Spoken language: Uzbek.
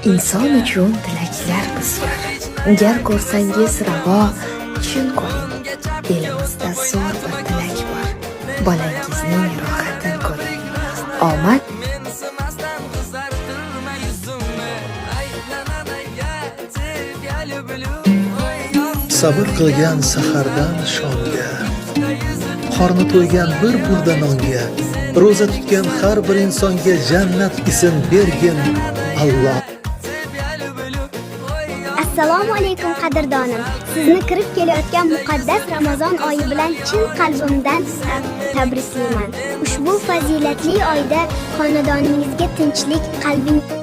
Inson uchun tilaklar bisyor. Gar ko'rsangiz ravo, chin ko'ring. Elimizda zo'r bir tilak bor. Bolangizning rohatini ko'ring. Omad sabr qilgan sahardan shomga, qorni to'ygan bir burda nonga, ro'za tutgan har bir insonga jannat ism bergin Alloh. Assalomu alaykum qadrdonim. Sizni kirib kelayotgan muqaddas Ramazon oyi bilan chin qalbimdan tabriklayman. Ushbu fazilatli oyda xonadoningizga tinchlik, qalbingiz